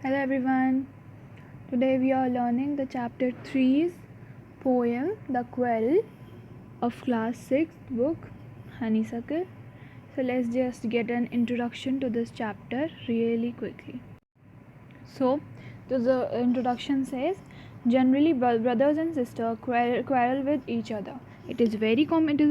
Hello everyone. Today we are learning the chapter 3's poem The Quarrel of class 6th book Honeysuckle. So let's just get an introduction to this chapter really quickly. So the introduction says generally brothers and sisters quarrel with each other. It is a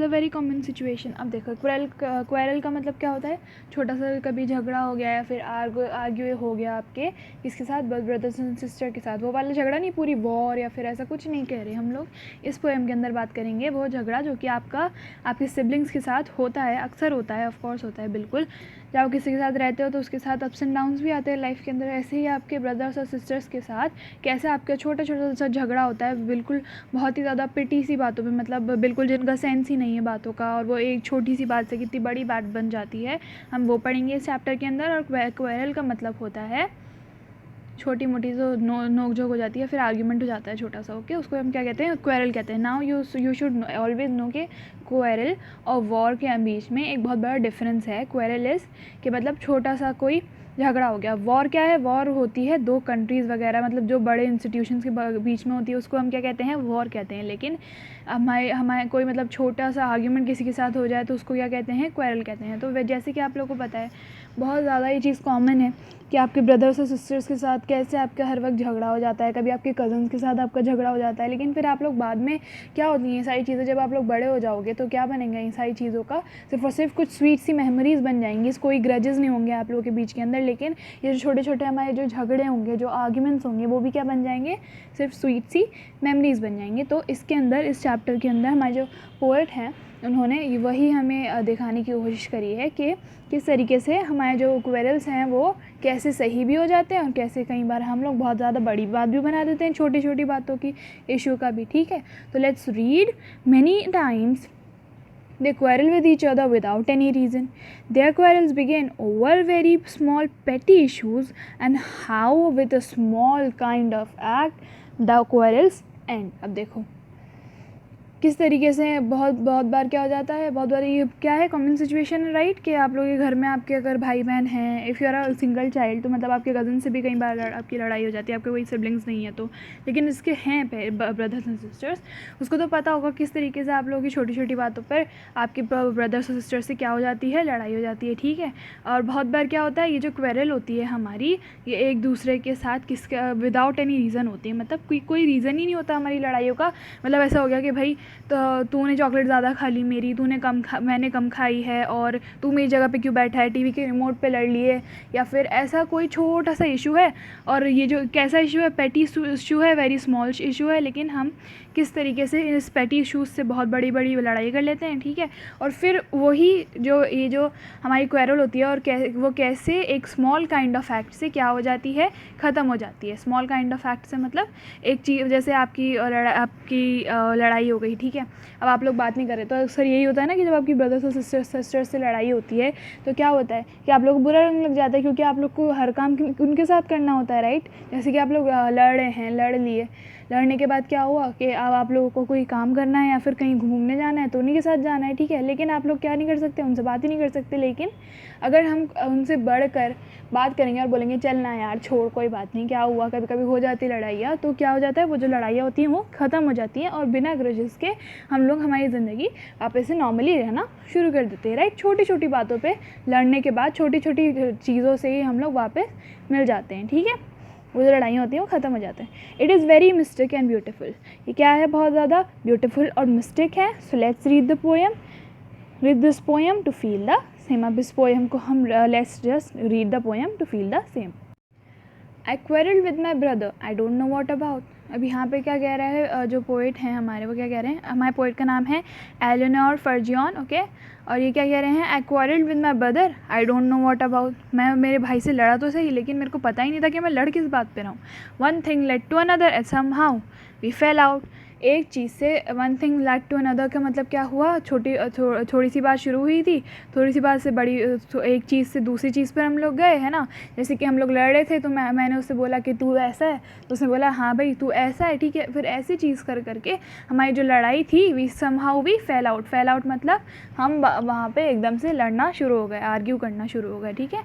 very common situation. अब देखो quarrel का मतलब क्या होता है, छोटा सा कभी झगड़ा हो गया या फिर आर्ग्यू हो गया आपके किसके साथ, ब्रदर्स एंड सिस्टर के साथ. वो वाला झगड़ा नहीं, पूरी वॉर या फिर ऐसा कुछ नहीं कह रहे हम लोग. इस पोएम के अंदर बात करेंगे वो झगड़ा जो कि आपके सिबलिंग्स के साथ होता है, अक्सर होता है, ऑफकोर्स होता है बिल्कुल. जब आप किसी के साथ रहते हो तो उसके साथ अप्स एंड डाउन्स भी आते हैं लाइफ के अंदर. ऐसे ही आपके ब्रदर्स और सिस्टर्स के साथ कैसे आपका छोटा छोटा सा झगड़ा होता है, बिल्कुल बहुत ही ज़्यादा पिटी सी बातों पे, मतलब बिल्कुल जिनका सेंस ही नहीं है बातों का, और वो एक छोटी सी बात से कितनी बड़ी बात बन जाती है, हम वो पढ़ेंगे इस चैप्टर के अंदर. और क्वेरल का मतलब होता है छोटी मोटी जो नोक झोंक हो जाती है, फिर आर्ग्यूमेंट हो जाता है छोटा सा. ओके, उसको हम क्या कहते हैं, क्वेरल कहते हैं. Now you should always no कि क्वेरल और वॉर के बीच में एक बहुत बड़ा डिफरेंस है. क्वेरल इज़ कि मतलब छोटा सा कोई झगड़ा हो गया. वॉर क्या है, वॉर होती है दो कंट्रीज़ वगैरह, मतलब जो बड़े इंस्टीट्यूशंस के बीच में होती है, उसको हम क्या कहते हैं, वॉर कहते हैं. लेकिन हमारे कोई मतलब छोटा सा आर्ग्यूमेंट किसी के साथ हो जाए तो उसको क्या कहते हैं, क्वेरल कहते हैं. तो जैसे कि आप लोगों को पता है, बहुत ज़्यादा ये चीज़ कॉमन है कि आपके ब्रदर्स और सिस्टर्स के साथ कैसे आपका हर वक्त झगड़ा हो जाता है. कभी आपके कज़न्स के साथ आपका झगड़ा हो जाता है, लेकिन फिर आप लोग बाद में क्या होती हैं ये सारी चीज़ें, जब आप लोग बड़े हो जाओगे तो क्या बनेंगे इन सारी चीज़ों का, सिर्फ और सिर्फ कुछ स्वीट सी मेमोरीज़ बन जाएंगी. कोई ग्रजेस नहीं होंगे आप लोगों के बीच के अंदर. लेकिन ये जो छोटे छोटे हमारे जो झगड़े होंगे, जो आर्ग्यूमेंट्स होंगे, वो भी क्या बन जाएंगे, सिर्फ स्वीट सी मेमोरीज़ बन जाएंगे. तो इसके अंदर, इस चैप्टर के अंदर हमारे जो पोएट हैं उन्होंने वही हमें दिखाने की कोशिश करी है कि किस तरीके से हमारे जो क्वेरल्स हैं वो कैसे सही भी हो जाते हैं और कैसे कई बार हम लोग बहुत ज़्यादा बड़ी बात भी बना देते हैं छोटी छोटी बातों की, इशू का भी. ठीक है, तो let's read. Many times they quarrel with each other without any reason. Their quarrels begin over very small petty issues, and how with a small kind of act the quarrels end. अब देखो किस तरीके से बहुत बार क्या हो जाता है, बहुत बार ये क्या है, कॉमन सिचुएशन है राइट, कि आप लोगों के घर में आपके अगर भाई बहन हैं, if you are a single child, तो मतलब आपके कज़न से भी कई बार आपकी लड़ाई हो जाती है, आपके कोई सिबलिंग्स नहीं है तो, लेकिन इसके हैं ब्रदर्स एंड सिस्टर्स, उसको तो पता होगा किस तरीके से आप लोगों की छोटी छोटी बातों पर आपके ब्रदर्स और सिस्टर्स से क्या हो जाती है, लड़ाई हो जाती है. ठीक है, और बहुत बार क्या होता है, ये जो क्वेरल होती है हमारी, ये एक दूसरे के साथ किसका विदाउट एनी रीज़न होती है. मतलब कोई रीज़न ही नहीं होता हमारी लड़ाइयों का. मतलब ऐसा हो गया कि भाई तो तूने चॉकलेट ज़्यादा खा ली मेरी, मैंने कम खाई है, और तू मेरी जगह पे क्यों बैठा है, टीवी के रिमोट पे लड़ लिए, या फिर ऐसा कोई छोटा सा इशू है. और ये जो कैसा इशू है, पेटी इशू है, वेरी स्मॉल इशू है, लेकिन हम किस तरीके से इस पेटी इशूज़ से बहुत बड़ी बड़ी लड़ाई कर लेते हैं. ठीक है, और फिर वही ये जो हमारी क्वेरल होती है, और वो कैसे एक स्मॉल काइंड ऑफ फैक्ट से क्या हो जाती है, ख़त्म हो जाती है. स्मॉल काइंड ऑफ फैक्ट से मतलब एक चीज़, जैसे आपकी लड़ाई हो गई. ठीक है, अब आप लोग बात नहीं कर रहे, तो अक्सर यही होता है ना कि जब आपकी ब्रदर्स और सिस्टर्स से लड़ाई होती है तो क्या होता है कि आप लोग को बुरा लगने लग जाता है, क्योंकि आप लोग को हर काम उनके साथ करना होता है राइट. जैसे कि आप लोग लड़ लिए, लड़ने के बाद क्या हुआ कि अब आप लोगों को कोई काम करना है या फिर कहीं घूमने जाना है तो उन्हीं के साथ जाना है. ठीक है, लेकिन आप लोग क्या नहीं कर सकते, उनसे बात ही नहीं कर सकते. लेकिन अगर हम उनसे बढ़कर बात करेंगे और बोलेंगे चल ना यार छोड़, कोई बात नहीं, क्या हुआ, कभी कभी हो जाती लड़ाइयाँ, तो क्या हो जाता है, वो जो लड़ाइयाँ होती हैं वो ख़त्म हो जाती हैं, और बिना ग्रजेस के हम लोग हमारी ज़िंदगी वापस से नॉर्मली रहना शुरू कर देते हैं राइट. छोटी छोटी बातों पे लड़ने के बाद, छोटी छोटी चीज़ों से ही हम लोग वापस मिल जाते हैं. ठीक है, वो जो लड़ाइयाँ होती हैं वो ख़त्म हो जाते हैं. It is very mystic and beautiful. ये क्या है, बहुत ज़्यादा ब्यूटीफुल और मिस्टिक है. So let's read this poem to feel the same. अब इस पोएम को हम let's just read the poem to feel the same. I quarrelled with my brother, I don't know what about. अब यहाँ पे क्या कह रहा है, जो पोइट हैं हमारे, वो क्या कह रहे हैं, हमारे पोइट का नाम है एलेनोर फर्जियन. ओके, और ये क्या कह रहे हैं, I quarrelled with my brother, I don't know what about. मैं मेरे भाई से लड़ा तो सही, लेकिन मेरे को पता ही नहीं था कि मैं लड़ किस बात पे रहा हूँ. One thing led to another and somehow we fell out. एक चीज़ से, one thing led to another का मतलब क्या हुआ, थोड़ी सी बात शुरू हुई थी, थोड़ी सी बात से बड़ी एक चीज़ से दूसरी चीज़ पर हम लोग गए, है ना। जैसे कि हम लोग लड़ रहे थे तो मैंने उससे बोला कि तू ऐसा है, तो उसने बोला हाँ भाई तू ऐसा है, ठीक है। फिर ऐसी चीज़ कर करके हमारी जो लड़ाई थी we somehow we fell out मतलब हम वहाँ पे एकदम से लड़ना शुरू हो गए, आर्ग्यू करना शुरू हो गए, ठीक है।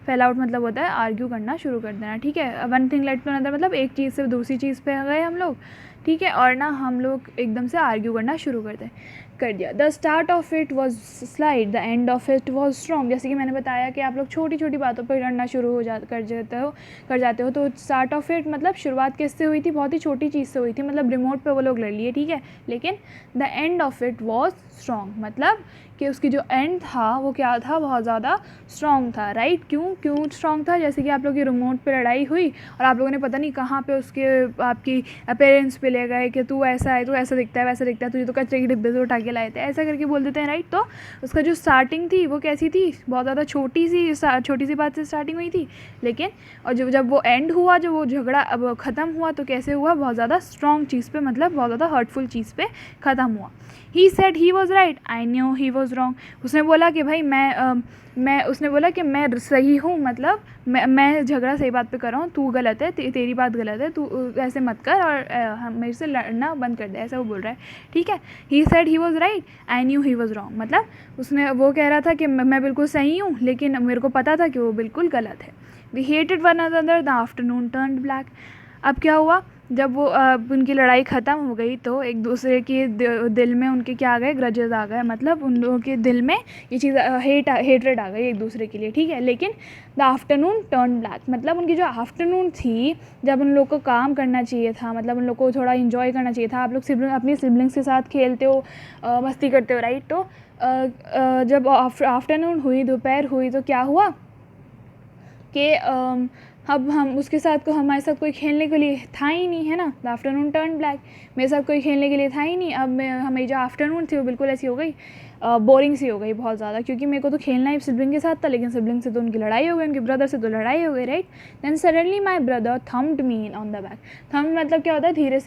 फेल आउट मतलब होता है आर्ग्यू करना शुरू कर देना, ठीक है। One thing led to another मतलब एक चीज़ से दूसरी चीज़ पे गए हम लोग, ठीक है, और ना हम लोग एकदम से आर्ग्यू करना शुरू कर दिया। The start of it was slide, the end of it was strong. जैसे कि मैंने बताया कि आप लोग छोटी छोटी बातों पर लड़ना शुरू कर जाते हो। तो स्टार्ट ऑफ इट मतलब शुरुआत किससे हुई थी, बहुत ही छोटी चीज़ से हुई थी, मतलब रिमोट पे वो लोग लड़ लिए, ठीक है। लेकिन the end of it was strong मतलब कि उसकी जो एंड था वो क्या था, बहुत ज़्यादा स्ट्रॉन्ग था, राइट। क्यों स्ट्रॉन्ग था, जैसे कि आप लोग की रिमोट पे लड़ाई हुई और आप लोगों ने पता नहीं कहाँ पे उसके आपकी पेरेंट्स पे ले गए कि तू ऐसा है, तू ऐसा दिखता है, वैसा दिखता है, तुझे तो कचरे के डिब्बे से उठा के लाए थे, ऐसा करके बोल देते हैं, राइट। तो उसका जो स्टार्टिंग थी वो कैसी थी, बहुत ज़्यादा छोटी सी बात से स्टार्टिंग हुई थी, लेकिन और जब वो एंड हुआ, जब वो झगड़ा अब ख़त्म हुआ तो कैसे हुआ, बहुत ज़्यादा स्ट्रॉन्ग चीज़ पे, मतलब बहुत ज़्यादा हर्टफुल चीज़ पे ख़त्म हुआ। He said he was right, I knew he was wrong. उसने बोला कि भाई उसने बोला कि मैं सही हूँ, मतलब मैं झगड़ा सही बात पे कर रहा हूँ, तू गलत है, तेरी बात गलत है, तू ऐसे मत कर और मेरे से लड़ना बंद कर दे, ऐसा वो बोल रहा है, ठीक है। He said he was right, I knew he was wrong मतलब उसने वो कह रहा था कि मैं बिल्कुल सही हूँ, लेकिन मेरे को पता था कि वो बिल्कुल गलत है। We hated one another, the afternoon turned black. अब क्या हुआ, जब वो उनकी लड़ाई ख़त्म हो गई तो एक दूसरे के दिल में उनके क्या आ गए, ग्रजेस आ गए, मतलब उन लोगों के दिल में ये चीज़ हेटरेड आ गई एक दूसरे के लिए, ठीक है। लेकिन द आफ्टरनून टर्न ब्लैक मतलब उनकी जो आफ्टरनून थी, जब उन लोग को काम करना चाहिए था, मतलब उन लोग को थोड़ा इन्जॉय करना चाहिए था, आप लोग अपनी सिबलिंग्स के साथ खेलते हो, मस्ती करते हो, राइट। तो जब आफ्टरनून हुई, दोपहर हुई, तो क्या हुआ कि अब हम उसके साथ को हमारे साथ कोई खेलने के लिए था ही नहीं, है ना। द आफ्टरनून टर्न ब्लैक, मेरे साथ कोई खेलने के लिए था ही नहीं। अब हमें जो आफ्टरनून थी वो बिल्कुल ऐसी हो गई, बोरिंग सी हो गई बहुत ज़्यादा, क्योंकि मेरे को तो खेलना ही सिबलिंग के साथ था, लेकिन सिबलिंग से तो उनकी लड़ाई हो गई, उनके ब्रदर से तो लड़ाई हो गई, right. Then suddenly my brother thumped me on the back. Thumped मतलब क्या होता है, धीरे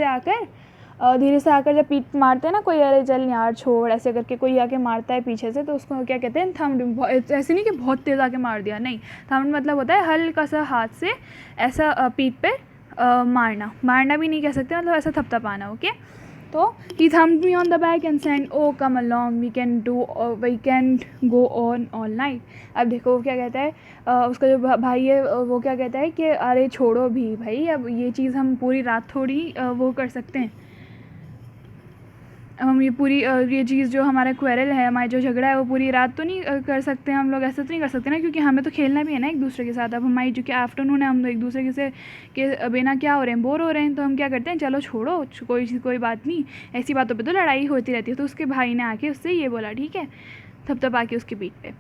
से आकर जब पीठ मारते हैं ना कोई, अरे चल यार छोड़, ऐसे करके कोई आके मारता है पीछे से, तो उसको क्या कहते हैं, थम्ड। ऐसे नहीं कि बहुत तेज़ आके मार दिया, नहीं, थम्ड मतलब होता है हल्का सा हाथ से ऐसा पीठ पे मारना भी नहीं कह सकते, मतलब ऐसा थपथपाना, ओके। तो he thumped me on the back and said oh come along, we can go on all night. अब देखो वो क्या कहता है, उसका जो भाई है वो क्या कहता है कि अरे छोड़ो भी भाई, अब ये चीज़ हम पूरी रात थोड़ी वो कर सकते हैं, हम ये चीज़ जो हमारा क्वेरल है, हमारा जो झगड़ा है, वो पूरी रात तो नहीं कर सकते हम लोग, ऐसा तो नहीं कर सकते ना, क्योंकि हमें तो खेलना भी है ना एक दूसरे के साथ। अब हमारी जो कि आफ्टरनून है, हम लोग एक दूसरे के बिना क्या हो रहे हैं, बोर हो रहे हैं, तो हम क्या करते हैं, चलो छोड़ो, कोई बात नहीं, ऐसी बातों पर तो लड़ाई होती रहती है। तो उसके भाई ने आके उससे ये बोला, ठीक है, थपथपा के उसकी पीठ पे,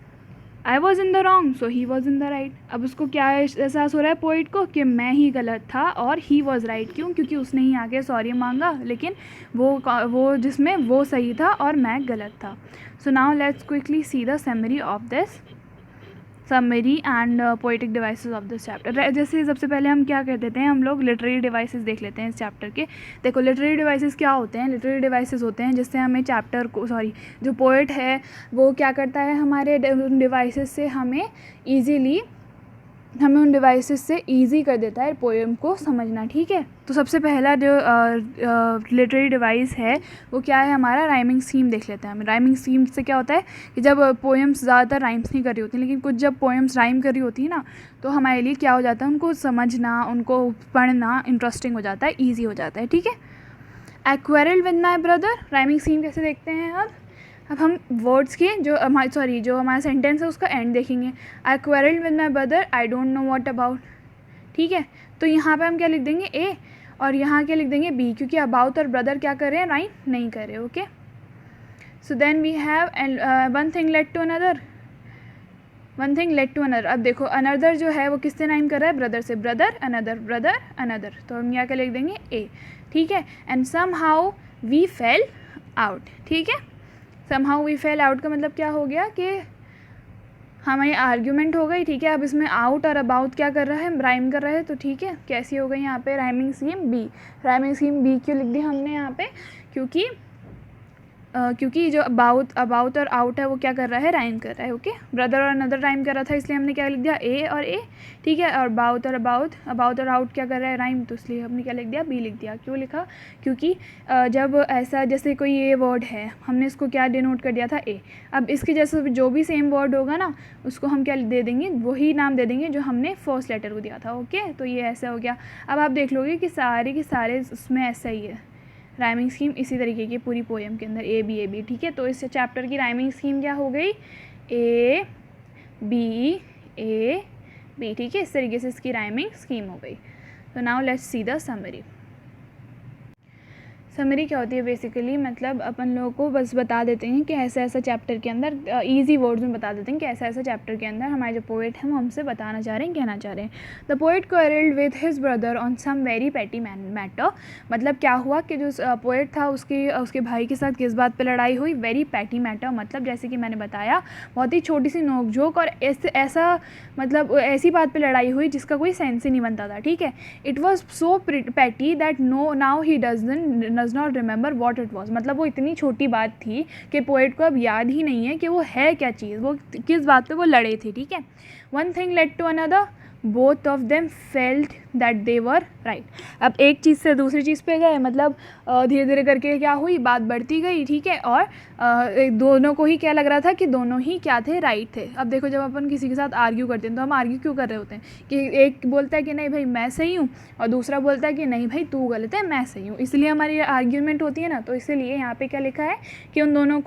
I was in the wrong so he was in the right. अब उसको क्या एहसास हो रहा है पोइट को, कि मैं ही गलत था और ही वॉज राइट। क्योंकि उसने ही आके सॉरी मांगा, लेकिन वो जिसमें वो सही था और मैं गलत था। सो now let's quickly see the summary of this summary and poetic devices of this chapter. जैसे सबसे पहले हम क्या कर देते हैं, हम लोग लिटरेरी डिवाइसेस देख लेते हैं इस चैप्टर के। देखो लिटरेरी डिवाइसेस क्या होते हैं, लिटरेरी डिवाइसेस होते हैं जिससे हमें जो पोएट है वो क्या करता है, हमारे डिवाइसेस से हमें उन डिवाइसेस से ईजी कर देता है पोएम को समझना, ठीक है। तो सबसे पहला जो लिटरेरी डिवाइस है वो क्या है, हमारा राइमिंग स्कीम देख लेते हैं हम। राइमिंग स्कीम से क्या होता है कि जब पोएम्स ज़्यादातर राइम्स नहीं कर रही होती, लेकिन कुछ जब पोएम्स राइम कर रही होती है ना, तो हमारे लिए क्या हो जाता है, उनको समझना, उनको पढ़ना इंटरेस्टिंग हो जाता है, ईजी हो जाता है, ठीक है। I quarrelled with my brother, rhyming scheme कैसे देखते हैं अब हम वर्ड्स के जो हमारा सेंटेंस है उसका एंड देखेंगे। I quarrelled with my brother, I don't know what about, ठीक है। तो यहाँ पे हम क्या लिख देंगे, ए, और यहाँ क्या लिख देंगे, बी, क्योंकि अबाउट और ब्रदर क्या कर रहे हैं, राइम नहीं कर रहे, okay. So then we have one thing led to another. अब देखो अनदर जो है वो किससे राइम कर रहा है, ब्रदर से, ब्रदर अनदर, तो हम यहाँ क्या लिख देंगे, ए, ठीक है। And somehow we fell out, ठीक है। समहाउ वी फेल आउट का मतलब क्या हो गया कि हमारी आर्ग्यूमेंट हो गई, ठीक है। अब इसमें आउट और अबाउट क्या कर रहा है, राइम कर रहा है, तो ठीक है, कैसी हो गई यहाँ पे rhyming scheme B. Rhyming scheme B क्यों लिख दी हमने यहाँ पे, क्योंकि जो अबाउट और आउट है वो क्या कर रहा है, राइम कर रहा है। ओके, ब्रदर और अनदर राइम कर रहा था, इसलिए हमने क्या लिख दिया, ए और ए, ठीक है। और अबाउट और आउट क्या कर रहा है, राइम, तो इसलिए हमने क्या लिख दिया, बी लिख दिया। क्यों लिखा, क्योंकि जब ऐसा जैसे कोई ये वर्ड है, हमने इसको क्या डिनोट कर दिया था, ए। अब इसके जैसे जो भी सेम वर्ड होगा ना, उसको हम क्या दे देंगे, वही नाम दे देंगे जो हमने फर्स्ट लेटर को दिया था। ओके, तो ये ऐसा हो गया। अब आप देख लोगे कि सारे के सारे उसमें ऐसा ही है, राइमिंग स्कीम इसी तरीके की पूरी पोएम के अंदर, ए बी, ठीक है। तो इस चैप्टर की राइमिंग स्कीम क्या हो गई, ए बी, ठीक है। इस तरीके से इसकी राइमिंग स्कीम हो गई। तो now let's see the summary. Summary क्या होती है बेसिकली, मतलब अपन लोगों को बस बता देते हैं कि ऐसा ऐसा चैप्टर के अंदर, इजी वर्ड्स में बता देते हैं कि ऐसा ऐसा चैप्टर के अंदर हमारे जो पोएट हैं वो हमसे बताना चाह रहे हैं, कहना चाह रहे हैं। The poet quarrelled with his brother on some very petty matter, मतलब क्या हुआ कि जो पोएट था उसके भाई के साथ किस बात पे लड़ाई हुई, वेरी पेटी मैटर, मतलब जैसे कि मैंने बताया बहुत ही छोटी सी नोकझोंक, और ऐसा मतलब ऐसी बात पे लड़ाई हुई जिसका कोई सेंस ही नहीं बनता था, ठीक है। इट वॉज सो पेटी that now he does not remember what it was, मतलब वो इतनी छोटी बात थी कि पोएट को अब याद ही नहीं है कि वो है क्या चीज़, वो किस बात पे वो लड़े थे, ठीक है। One thing led to another, both of them felt that they were right. अब एक चीज़ से दूसरी चीज़ पे गए, मतलब धीरे धीरे करके क्या हुई, बात बढ़ती गई, ठीक है। और दोनों को ही क्या लग रहा था कि दोनों ही क्या थे, राइट थे। अब देखो, जब अपन किसी के साथ आर्ग्यू करते हैं तो हम आर्ग्यू क्यों कर रहे होते हैं, कि एक बोलता है कि नहीं भाई मैं सही हूँ, और दूसरा बोलता है कि नहीं भाई तू गलत है, मैं सही हूँ, इसलिए हमारी आर्ग्यूमेंट होती है ना। तो इसीलिए यहाँ पे क्या लिखा है कि उन दोनों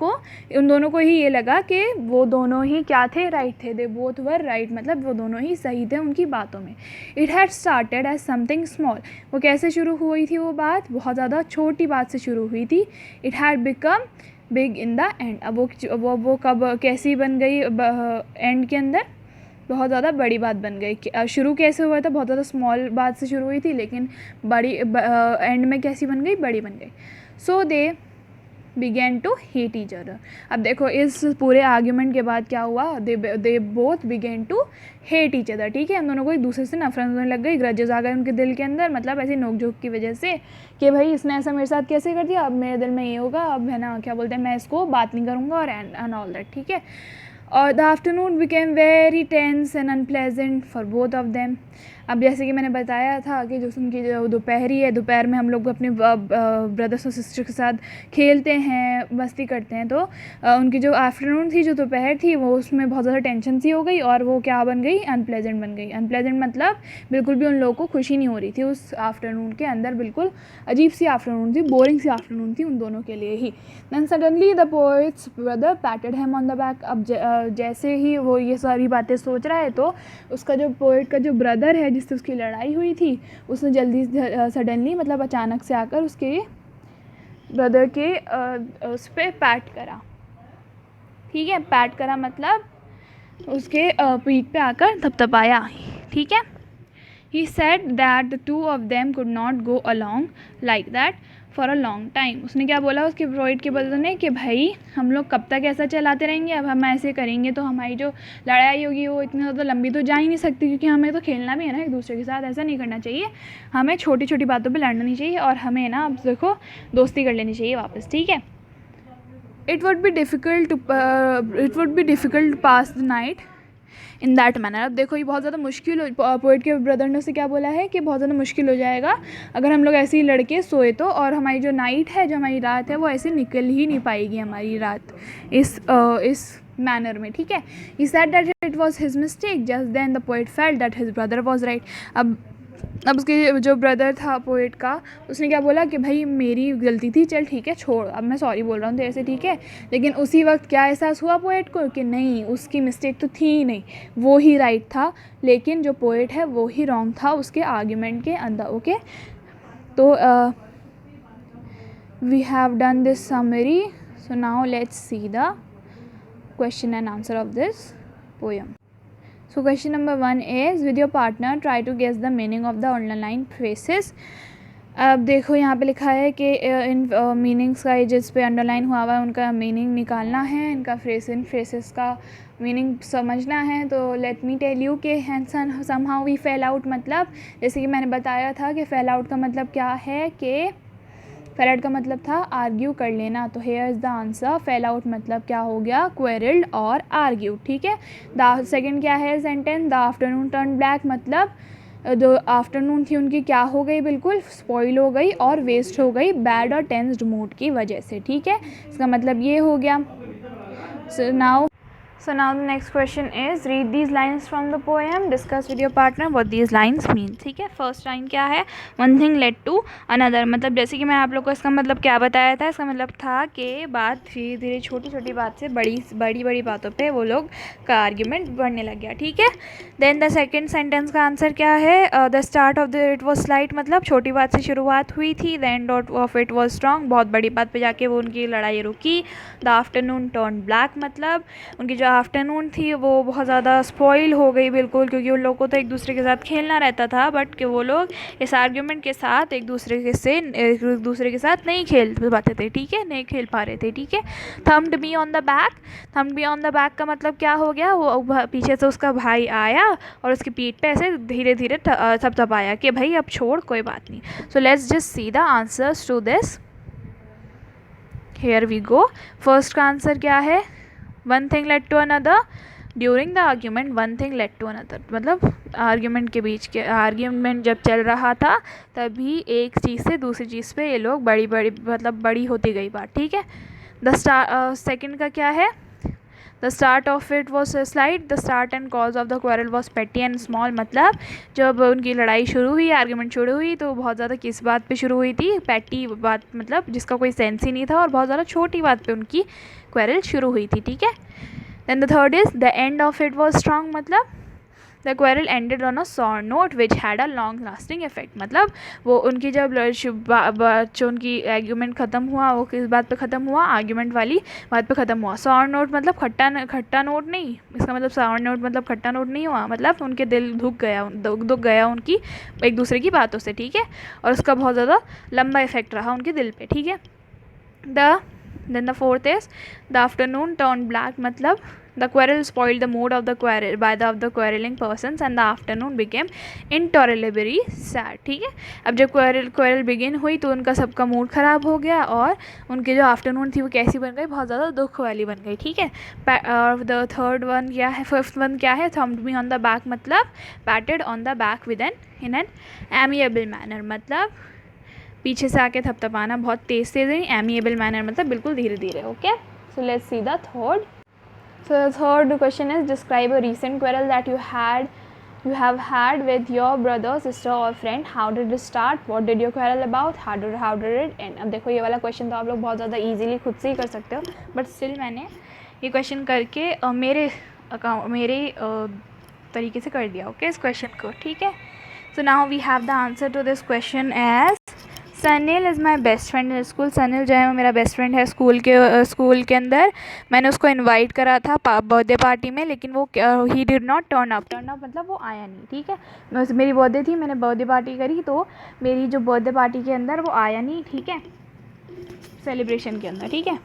को ही ये लगा कि वो दोनों ही क्या थे, राइट थे, दे बोथ वर राइट, मतलब वो दोनों ही सही थे उनकी बातों में। It had started as something small, वो कैसे शुरू हुई थी, वो बात बहुत ज़्यादा छोटी बात से शुरू हुई थी। It had become big in the end, अब वो कब कैसी बन गई, एंड के अंदर बहुत ज़्यादा बड़ी बात बन गई। शुरू कैसे हुआ था, बहुत ज़्यादा स्मॉल बात से शुरू हुई थी, लेकिन बड़ी एंड में कैसी बन गई, बड़ी बन गई। So they began to hate each other. अब देखो इस पूरे आर्ग्यूमेंट के बाद क्या हुआ, they both began to hate each other, ठीक है। हम दोनों को एक दूसरे से नफरत होने लग गई, ग्रजेस आ गए उनके दिल के अंदर, मतलब ऐसी नोकझोंक की वजह से कि भाई इसने ऐसा मेरे साथ कैसे कर दिया, अब मेरे दिल में ये होगा, अब है ना क्या बोलते हैं, मैं इसको बात नहीं करूँगा, और एंड ऑल दैट, ठीक है। और the afternoon became very tense and unpleasant for both of them. अब जैसे कि मैंने बताया था कि जो उनकी जो दोपहरी है, दोपहर में हम लोग अपने ब्रदर्स और सिस्टर के साथ खेलते हैं, मस्ती करते हैं, तो उनकी जो आफ्टरनून थी, जो दोपहर थी, वो उसमें बहुत ज़्यादा टेंशन सी हो गई, और वो क्या बन गई, अनप्लेजेंट बन गई। अनप्लेजेंट मतलब बिल्कुल भी उन लोगों को खुशी नहीं हो रही थी उस आफ्टरनून के अंदर, बिल्कुल अजीब सी आफ्टरनून थी, बोरिंग सी आफ्टरनून थी उन दोनों के लिए ही। Then suddenly the poet's brother patted him on the back. अब जैसे ही वो ये सारी बातें सोच रहा है, तो उसका जो पोएट का जो ब्रदर है जिससे उसकी लड़ाई हुई थी, उसने जल्दी सडनली मतलब अचानक से आकर उसके ब्रदर के उस पर पैट करा, ठीक है। पैट करा मतलब उसके पीठ पे आकर थपथपाया, ठीक है। He said that the two of them could not go along like that for a long time. उसने क्या बोला उसके पोएट के ब्रदर ने कि भाई हम लोग कब तक ऐसा चलाते रहेंगे, अब हम ऐसे करेंगे तो हमारी जो लड़ाई होगी वो इतनी ज़्यादा लंबी तो जा ही नहीं सकती, क्योंकि हमें तो खेलना भी है ना एक दूसरे के साथ, ऐसा नहीं करना चाहिए, हमें छोटी छोटी बातों पे लड़ना नहीं चाहिए, और हमें ना अब देखो दोस्ती कर लेनी चाहिए वापस, ठीक है। It would be difficult to pass the night in that manner. अब देखो ये बहुत ज़्यादा मुश्किल, पोएट के ब्रदर ने उससे क्या बोला है कि बहुत ज़्यादा मुश्किल हो जाएगा अगर हम लोग ऐसे ही लड़के सोए तो, और हमारी जो नाइट है, जो हमारी रात है, वो ऐसे निकल ही नहीं पाएगी हमारी रात इस मैनर में, ठीक है। He said that it was his mistake, just then the poet felt that his brother was right. अब उसके जो ब्रदर था पोएट का, उसने क्या बोला कि भाई मेरी गलती थी, चल ठीक है छोड़, अब मैं सॉरी बोल रहा हूँ तेरे से, ठीक है। लेकिन उसी वक्त क्या एहसास हुआ पोएट को कि नहीं, उसकी मिस्टेक तो थी ही नहीं, वो ही राइट था, लेकिन जो पोएट है वो ही रॉन्ग था उसके आर्ग्यूमेंट के अंदर, ओके। तो we have done this summary, so now let's see the question and answer of this poem. So question number 1 is, with your partner try to guess the meaning of the underlined phrases. अब देखो यहाँ पे लिखा है कि इन meanings का, जिस पे अंडरलाइन हुआ हुआ है उनका मीनिंग निकालना है, इनका इन फ्रेसेस का मीनिंग समझना है। तो लेट मी टेल यू कि समहाउ वी फेल आउट, मतलब जैसे कि मैंने बताया था कि फेल आउट का मतलब क्या है कि फेल का मतलब था आर्ग्यू कर लेना, तो here is the answer. Fail out मतलब क्या हो गया, क्वेरल्ड और आर्ग्यू, ठीक है। द सेकेंड क्या है sentence, the afternoon turn black मतलब जो आफ्टरनून थी उनकी क्या हो गई, बिल्कुल स्पॉइल हो गई और वेस्ट हो गई बैड और टेंस्ड मूड की वजह से, ठीक है। इसका मतलब ये हो गया। So now the next question is read these lines from the poem, discuss with your partner what these lines mean, ठीक है। फर्स्ट लाइन क्या है, one thing led to another, मतलब जैसे कि मैंने आप लोग को इसका मतलब क्या बताया था, इसका मतलब था कि बात धीरे धीरे छोटी छोटी बात से बड़ी बातों पे वो लोग का आर्ग्यूमेंट बढ़ने लग गया, ठीक है। देन द सेकेंड सेंटेंस का आंसर क्या है, the start of the it was slight मतलब छोटी बात से शुरुआत हुई थी, the end of it was strong बहुत बड़ी बात पे जाके वो उनकी लड़ाई रुकी। द आफ्टरनून टर्न ब्लैक मतलब उनकी जो आफ्टरनून थी वो बहुत ज़्यादा स्पॉइल हो गई बिल्कुल, क्योंकि उन लोगों को तो एक दूसरे के साथ खेलना रहता था, बट कि वो लोग इस आर्ग्यूमेंट के साथ एक दूसरे के साथ नहीं खेल पाते थे, ठीक है, नहीं खेल पा रहे थे, ठीक है। Thumped me on the back, thumbed me on the back का मतलब क्या हो गया, वो पीछे से उसका भाई आया और उसकी पीठ पे ऐसे धीरे धीरे थपथपाया कि भाई अब छोड़ कोई बात नहीं। So let's just see the answers to this, here we go. First का आंसर क्या है, one thing led to another, during the argument one thing led to another मतलब आर्ग्यूमेंट के बीच के आर्ग्यूमेंट जब चल रहा था तभी एक चीज़ से दूसरी चीज़ पे ये लोग बड़ी होती गई बात, ठीक है। द सेकेंड का क्या है, the start of it was slide, the start and cause of the quarrel was पेटी एंड स्मॉल मतलब जब उनकी लड़ाई शुरू हुई, आर्ग्यूमेंट शुरू हुई तो बहुत ज़्यादा किस बात पे शुरू हुई थी, पेटी बात मतलब जिसका कोई सेंस ही नहीं था और बहुत ज़्यादा छोटी बात पे उनकी क्वारल शुरू हुई थी, ठीक है। Then the third is the end of it was strong मतलब the quarrel ended on a sour note which had a long lasting effect मतलब वो उनकी जब जो उनकी आर्ग्यूमेंट ख़त्म हुआ वो किस बात पे ख़त्म हुआ, आर्ग्यूमेंट वाली बात पे ख़त्म हुआ। सॉर नोट मतलब खट्टा नोट नहीं, इसका मतलब सॉर नोट मतलब खट्टा नोट नहीं हुआ, मतलब उनके दिल दुख गया उनकी एक दूसरे की बातों से, ठीक है, और उसका बहुत ज़्यादा लंबा इफेक्ट रहा उनके दिल पे, ठीक है। Then the fourth is the afternoon turned black मतलब the quarrel spoiled the mood of the quarreling persons and the afternoon became intolerably sad, ठीक है। अब जब क्वेरल बिगिन हुई तो उनका सबका मूड ख़राब हो गया और उनकी जो आफ्टरनून थी वो कैसी बन गई, बहुत ज़्यादा दुख वाली बन गई, ठीक है। और द थर्ड वन क्या है, फिफ्थ वन क्या है, thumped me on the back मतलब patted on the back in an amiable manner मतलब पीछे से आके थपथपाना बहुत तेज़ नहीं, एमिएबल मैनर मतलब बिल्कुल धीरे धीरे, okay. So let's see the third. So the third question is describe a recent quarrel that you have had with your brother, sister or friend. How did it start? What did you quarrel about? How did it end? अब देखो ये वाला question तो आप लोग बहुत ज़्यादा easily खुद से ही कर सकते हो, बट स्टिल मैंने ये क्वेश्चन करके मेरे तरीके से कर दिया, ओके, इस क्वेश्चन को, ठीक है। So now we have the answer to this question as Sunil is my best friend in school. Sunil जो है वो मेरा बेस्ट फ्रेंड है स्कूल के अंदर। मैंने उसको इनवाइट करा था बर्थडे पार्टी में, लेकिन वो he did not turn up मतलब वो आया नहीं, ठीक है। मेरी बर्थडे थी, मैंने बर्थडे पार्टी करी तो मेरी जो बर्थडे पार्टी के अंदर वो आया नहीं, ठीक है, सेलिब्रेशन के अंदर, ठीक है।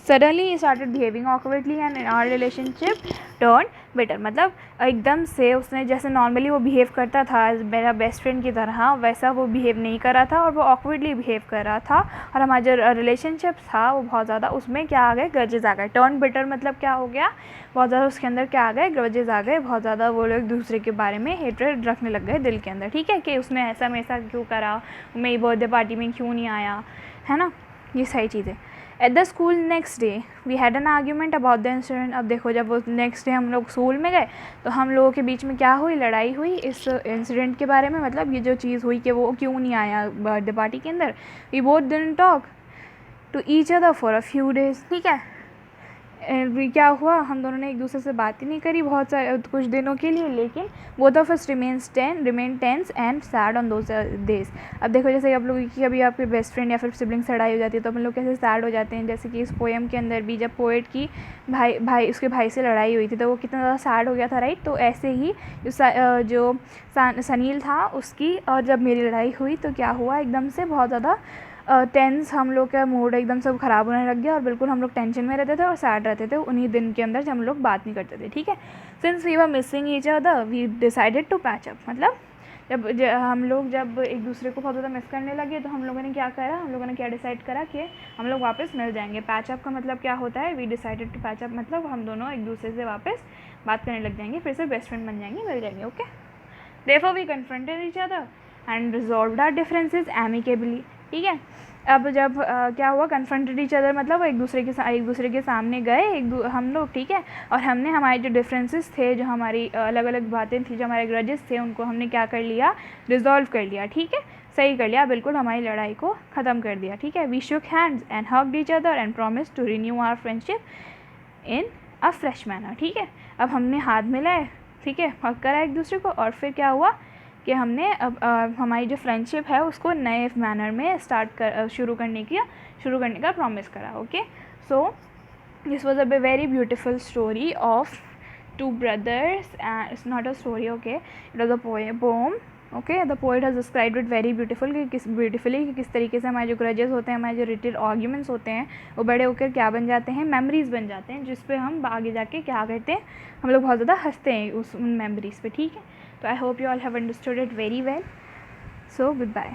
Suddenly he started behaving awkwardly and in our relationship turn bitter मतलब एकदम से उसने जैसे नॉर्मली वो बिहेव करता था मेरा बेस्ट फ्रेंड की तरह, वैसा वो बिहेव नहीं कर रहा था और वो ऑकवर्डली बिहेव कर रहा था और हमारा जो रिलेशनशिप था वो बहुत ज़्यादा उसमें क्या आ गए, ग्रजेस आ गए। टर्न बिटर मतलब क्या हो गया, बहुत ज़्यादा उसके अंदर क्या आ गए, ग्रजेस आ गए, बहुत ज़्यादा वो लोग दूसरे के बारे में हेट्रेड रखने लग गए दिल के अंदर, ठीक है, कि उसने ऐसा वैसा क्यों करा, मेरी बर्थडे पार्टी में क्यों नहीं आया, है ना, ये सारी चीज़ें। At the school next day we had an argument about the incident. अब देखो जब वो नेक्स्ट डे हम लोग स्कूल में गए तो हम लोगों के बीच में क्या हुई, लड़ाई हुई इस इंसिडेंट के बारे में, मतलब ये जो चीज़ हुई कि वो क्यों नहीं आया बर्थडे पार्टी के अंदर। We both didn't talk to each other for a few days, ठीक है। क्या हुआ, हम दोनों ने एक दूसरे से बात ही नहीं करी बहुत सारे कुछ दिनों के लिए, लेकिन both of us remain tense and sad on those days. अब देखो जैसे आप लोगों की कभी आपके बेस्ट फ्रेंड या फिर सिबलिंग से लड़ाई हो जाती है तो हम लोग कैसे सैड हो जाते हैं, जैसे कि इस पोएम के अंदर भी जब पोएट की उसके भाई से लड़ाई हुई थी तो वो कितना ज़्यादा सैड हो गया था, राइट। तो ऐसे ही जो सनील था उसकी और जब मेरी लड़ाई हुई तो क्या हुआ, एकदम से बहुत ज़्यादा टेंस हम लोग का मूड एकदम सब ख़राब होने लग गया और बिल्कुल हम लोग टेंशन में रहते थे और सैड रहते थे उन्हीं दिन के अंदर जब हम लोग बात नहीं करते थे, ठीक है। Since we were missing each other we decided to patch up मतलब हम लोग जब एक दूसरे को बहुत ज़्यादा मिस करने लगे तो हम लोगों ने क्या करा, हम लोगों ने क्या डिसाइड करा कि हम लोग वापस मिल जाएंगे। पैचअप का मतलब क्या होता है, वी डिसाइडेड टू पैचअप, मतलब हम दोनों एक दूसरे से वापस बात करने लग जाएंगे, फिर से बेस्ट फ्रेंड बन जाएंगे, मिल जाएंगे। Okay, therefore we confronted each other and resolved our differences amicably. ठीक है, अब जब क्या हुआ, कन्फ्रंटेड ईच अदर मतलब एक दूसरे के सामने गए हम लोग, ठीक है, और हमने हमारे जो डिफरेंसेस थे, जो हमारी अलग अलग बातें थी, जो हमारे ग्रजेस थे, उनको हमने क्या कर लिया, रिजॉल्व कर लिया। ठीक है, सही कर लिया, बिल्कुल हमारी लड़ाई को ख़त्म कर दिया। ठीक है, we shook hands and hugged each other and promised to renew our friendship in a fresh manner. ठीक है, अब हमने हाथ मिलाए, ठीक है, हग करा एक दूसरे को, और फिर क्या हुआ कि हमने अब हमारी जो फ्रेंडशिप है उसको नए मैनर में शुरू करने का प्रॉमिस करा। Okay, so this was a very beautiful story of two brothers and it's not a story, okay, it was a poem. Okay, the poet has described it very beautifully कि किस तरीके से हमारे जो ग्रजेस होते हैं, हमारे जो रिटेड आर्ग्यूमेंट्स होते हैं, वो बड़े होकर क्या बन जाते हैं, मेमोरीज बन जाते हैं, जिस पे हम आगे जाके क्या करते हैं, हम लोग बहुत ज़्यादा हंसते हैं उन मेमोरीज पे। ठीक है, तो I hope you all have understood it very well, so good bye.